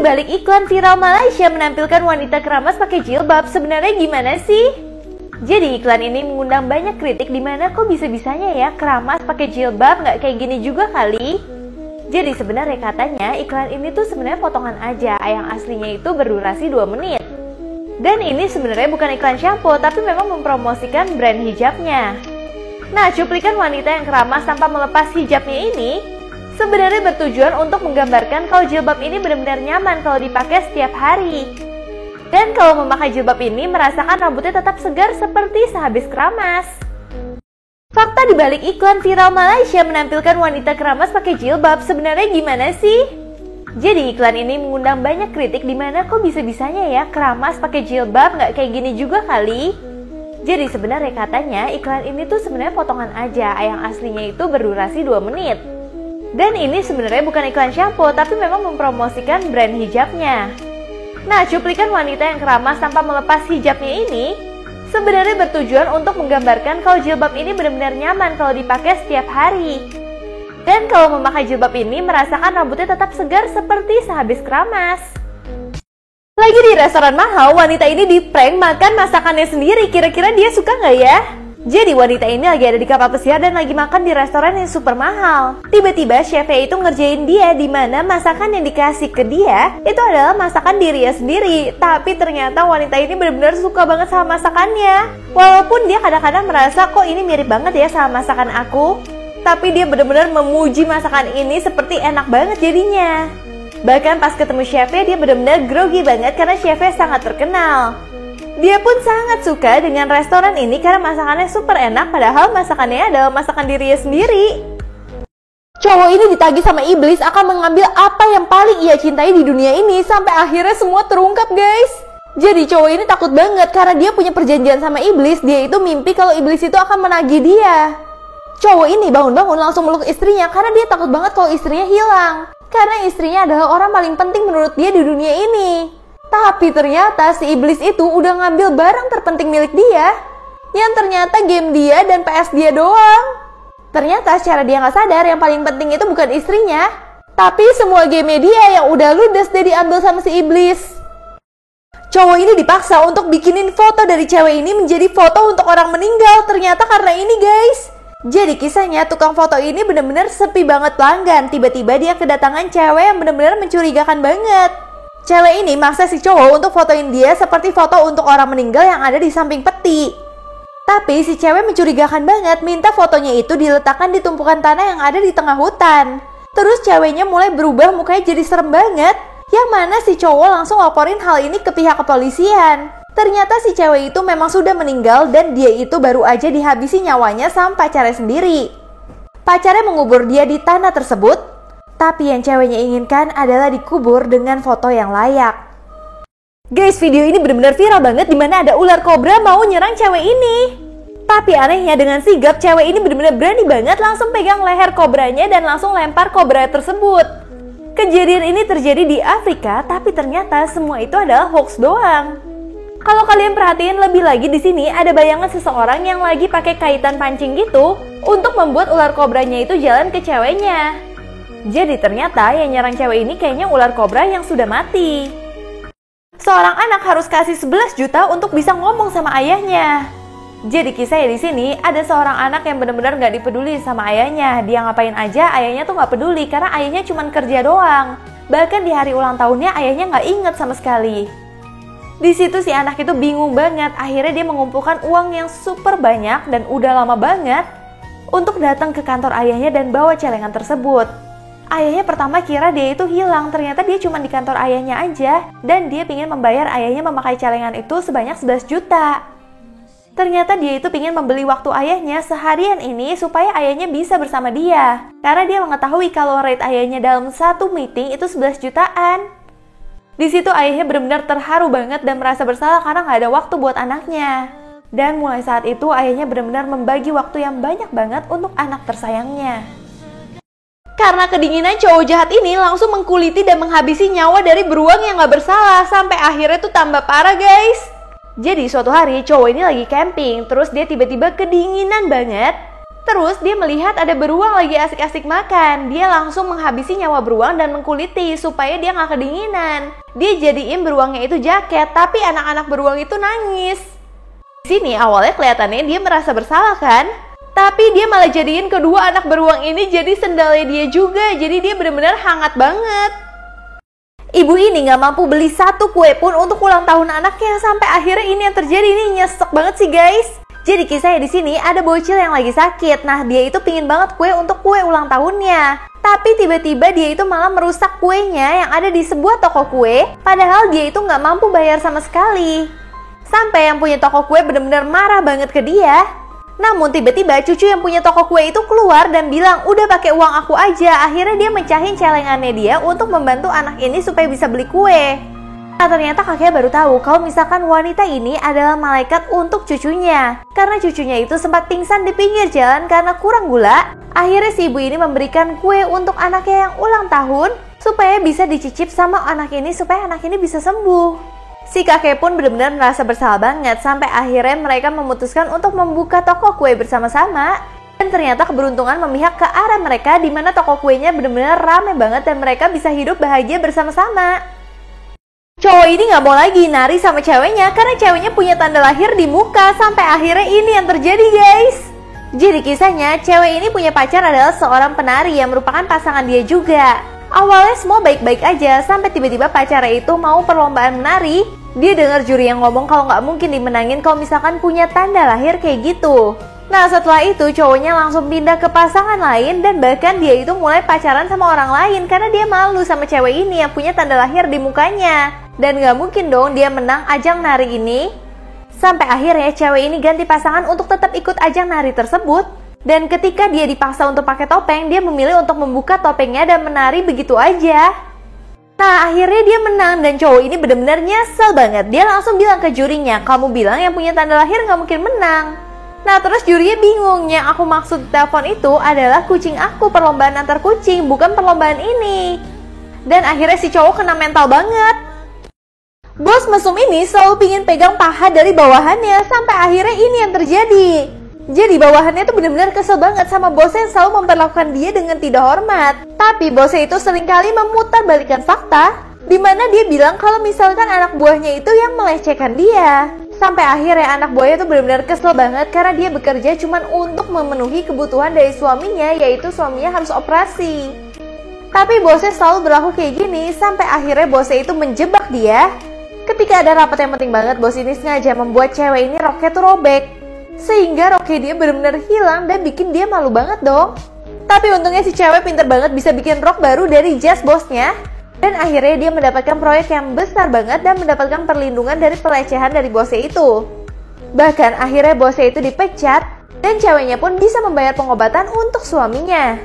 balik iklan viral Malaysia menampilkan wanita keramas pakai jilbab, sebenarnya gimana sih? Jadi iklan ini mengundang banyak kritik dimana kok bisa-bisanya ya keramas pakai jilbab, nggak kayak gini juga kali? Jadi sebenarnya katanya iklan ini tuh sebenarnya potongan aja, yang aslinya itu berdurasi 2 menit. Dan ini sebenarnya bukan iklan shampoo, tapi memang mempromosikan brand hijabnya. Nah, cuplikan wanita yang keramas tanpa melepas hijabnya ini sebenarnya bertujuan untuk menggambarkan kalau jilbab ini benar-benar nyaman kalau dipakai setiap hari. Dan kalau memakai jilbab ini merasakan rambutnya tetap segar seperti sehabis keramas. Fakta dibalik iklan viral Malaysia menampilkan wanita keramas pakai jilbab, sebenarnya gimana sih? Jadi iklan ini mengundang banyak kritik dimana kok bisa-bisanya ya keramas pakai jilbab, nggak kayak gini juga kali? Jadi sebenarnya katanya iklan ini tuh sebenarnya potongan aja, yang aslinya itu berdurasi 2 menit. Dan ini sebenarnya bukan iklan shampoo, tapi memang mempromosikan brand hijabnya. Nah, cuplikan wanita yang keramas tanpa melepas hijabnya ini sebenarnya bertujuan untuk menggambarkan kalau jilbab ini benar-benar nyaman kalau dipakai setiap hari. Dan kalau memakai jilbab ini merasakan rambutnya tetap segar seperti sehabis keramas. Lagi di restoran mahal, wanita ini di-prank makan masakannya sendiri. Kira-kira dia suka nggak ya? Jadi wanita ini lagi ada di kapal pesiar dan lagi makan di restoran yang super mahal. Tiba-tiba chefnya itu ngerjain dia, di mana masakan yang dikasih ke dia itu adalah masakan dirinya sendiri. Tapi ternyata wanita ini benar-benar suka banget sama masakannya. Walaupun dia kadang-kadang merasa kok ini mirip banget ya sama masakan aku, tapi dia benar-benar memuji masakan ini seperti enak banget jadinya. Bahkan pas ketemu chefnya dia benar-benar grogi banget karena chefnya sangat terkenal. Dia pun sangat suka dengan restoran ini karena masakannya super enak, padahal masakannya adalah masakan dirinya sendiri. Cowok ini ditagih sama iblis akan mengambil apa yang paling ia cintai di dunia ini, sampai akhirnya semua terungkap guys. Jadi cowok ini takut banget karena dia punya perjanjian sama iblis. Dia itu mimpi kalau iblis itu akan menagih dia. Cowok ini bangun-bangun langsung meluk istrinya karena dia takut banget kalau istrinya hilang. Karena istrinya adalah orang paling penting menurut dia di dunia ini. Tapi ternyata si iblis itu udah ngambil barang terpenting milik dia, yang ternyata game dia dan PS dia doang. Ternyata secara dia nggak sadar yang paling penting itu bukan istrinya, tapi semua game dia yang udah ludes dia diambil sama si iblis. Cowok ini dipaksa untuk bikinin foto dari cewek ini menjadi foto untuk orang meninggal. Ternyata karena ini guys. Jadi kisahnya tukang foto ini benar-benar sepi banget pelanggan. Tiba-tiba dia kedatangan cewek yang benar-benar mencurigakan banget. Cewek ini maksa si cowok untuk fotoin dia seperti foto untuk orang meninggal yang ada di samping peti. Tapi si cewek mencurigakan banget, minta fotonya itu diletakkan di tumpukan tanah yang ada di tengah hutan. Terus ceweknya mulai berubah, mukanya jadi serem banget. Yang mana si cowok langsung laporin hal ini ke pihak kepolisian. Ternyata si cewek itu memang sudah meninggal dan dia itu baru aja dihabisi nyawanya sama pacarnya sendiri. Pacarnya mengubur dia di tanah tersebut. Tapi yang ceweknya inginkan adalah dikubur dengan foto yang layak. Guys, video ini benar-benar viral banget dimana ada ular kobra mau nyerang cewek ini. Tapi anehnya dengan sigap cewek ini benar-benar berani banget langsung pegang leher kobranya dan langsung lempar kobra tersebut. Kejadian ini terjadi di Afrika, tapi ternyata semua itu adalah hoax doang. Kalau kalian perhatiin lebih lagi di sini ada bayangan seseorang yang lagi pakai kaitan pancing gitu untuk membuat ular kobranya itu jalan ke ceweknya. Jadi ternyata yang nyerang cewek ini kayaknya ular kobra yang sudah mati. Seorang anak harus kasih 11 juta untuk bisa ngomong sama ayahnya. Jadi kisahnya di sini ada seorang anak yang benar-benar gak dipeduli sama ayahnya. Dia ngapain aja ayahnya tuh gak peduli karena ayahnya cuma kerja doang. Bahkan di hari ulang tahunnya ayahnya gak inget sama sekali. Di situ si anak itu bingung banget. Akhirnya dia mengumpulkan uang yang super banyak dan udah lama banget untuk datang ke kantor ayahnya dan bawa celengan tersebut. Ayahnya pertama kira dia itu hilang, ternyata dia cuma di kantor ayahnya aja. Dan dia pingin membayar ayahnya memakai celengan itu sebanyak 11 juta. Ternyata dia itu pingin membeli waktu ayahnya seharian ini supaya ayahnya bisa bersama dia. Karena dia mengetahui kalau rate ayahnya dalam satu meeting itu 11 jutaan. Di situ ayahnya benar-benar terharu banget dan merasa bersalah karena gak ada waktu buat anaknya. Dan mulai saat itu ayahnya benar-benar membagi waktu yang banyak banget untuk anak tersayangnya. Karena kedinginan cowok jahat ini langsung mengkuliti dan menghabisi nyawa dari beruang yang gak bersalah. Sampai akhirnya tuh tambah parah guys. Jadi suatu hari cowok ini lagi camping. Terus dia tiba-tiba kedinginan banget. Terus dia melihat ada beruang lagi asik-asik makan. Dia langsung menghabisi nyawa beruang dan mengkuliti supaya dia nggak kedinginan. Dia jadiin beruangnya itu jaket, tapi anak-anak beruang itu nangis. Di sini awalnya kelihatannya dia merasa bersalah kan? Tapi dia malah jadiin kedua anak beruang ini jadi sendalnya dia juga. Jadi dia benar-benar hangat banget. Ibu ini nggak mampu beli satu kue pun untuk ulang tahun anaknya. Sampai akhirnya ini yang terjadi. Ini nyesek banget sih guys. Jadi kisahnya di sini ada bocil yang lagi sakit. Nah dia itu pingin banget kue untuk kue ulang tahunnya. Tapi tiba-tiba dia itu malah merusak kuenya yang ada di sebuah toko kue. Padahal dia itu nggak mampu bayar sama sekali. Sampai yang punya toko kue benar-benar marah banget ke dia. Namun tiba-tiba cucu yang punya toko kue itu keluar dan bilang udah pakai uang aku aja. Akhirnya dia mecahin celengannya dia untuk membantu anak ini supaya bisa beli kue. Nah ternyata kakek baru tahu kalau misalkan wanita ini adalah malaikat untuk cucunya. Karena cucunya itu sempat pingsan di pinggir jalan karena kurang gula. Akhirnya si ibu ini memberikan kue untuk anaknya yang ulang tahun supaya bisa dicicip sama anak ini supaya anak ini bisa sembuh. Si kakek pun benar-benar merasa bersalah banget sampai akhirnya mereka memutuskan untuk membuka toko kue bersama-sama. Dan ternyata keberuntungan memihak ke arah mereka di mana toko kuenya benar-benar rame banget dan mereka bisa hidup bahagia bersama-sama. Cowok ini gak mau lagi nari sama ceweknya karena ceweknya punya tanda lahir di muka. Sampai akhirnya ini yang terjadi guys. Jadi kisahnya cewek ini punya pacar adalah seorang penari yang merupakan pasangan dia juga. Awalnya semua baik-baik aja sampai tiba-tiba pacarnya itu mau perlombaan menari. Dia dengar juri yang ngomong kalau gak mungkin dimenangin kalau misalkan punya tanda lahir kayak gitu. Nah setelah itu cowoknya langsung pindah ke pasangan lain dan bahkan dia itu mulai pacaran sama orang lain karena dia malu sama cewek ini yang punya tanda lahir di mukanya. Dan gak mungkin dong dia menang ajang nari ini. Sampai akhirnya cewek ini ganti pasangan untuk tetap ikut ajang nari tersebut. Dan ketika dia dipaksa untuk pakai topeng, dia memilih untuk membuka topengnya dan menari begitu aja. Nah akhirnya dia menang dan cowok ini benar-benar nyesel banget. Dia langsung bilang ke jurinya, kamu bilang yang punya tanda lahir gak mungkin menang. Nah terus jurinya bingung, yang aku maksud telepon itu adalah kucing aku, perlombaan antar kucing, bukan perlombaan ini. Dan akhirnya si cowok kena mental banget. Bos mesum ini selalu pingin pegang paha dari bawahannya sampai akhirnya ini yang terjadi. Jadi bawahannya tuh benar-benar kesel banget sama bosnya yang selalu memperlakukan dia dengan tidak hormat. Tapi bosnya itu seringkali memutarbalikkan fakta, dimana dia bilang kalau misalkan anak buahnya itu yang melecehkan dia. Sampai akhirnya anak buahnya tuh benar-benar kesel banget karena dia bekerja cuma untuk memenuhi kebutuhan dari suaminya, yaitu suaminya harus operasi. Tapi bosnya selalu berlaku kayak gini sampai akhirnya bosnya itu menjebak dia. Ketika ada rapat yang penting banget, bos ini sengaja membuat cewek ini roknya tuh robek. Sehingga roknya dia benar-benar hilang dan bikin dia malu banget dong. Tapi untungnya si cewek pinter banget bisa bikin rok baru dari jas bosnya. Dan akhirnya dia mendapatkan proyek yang besar banget dan mendapatkan perlindungan dari pelecehan dari bosnya itu. Bahkan akhirnya bosnya itu dipecat dan ceweknya pun bisa membayar pengobatan untuk suaminya.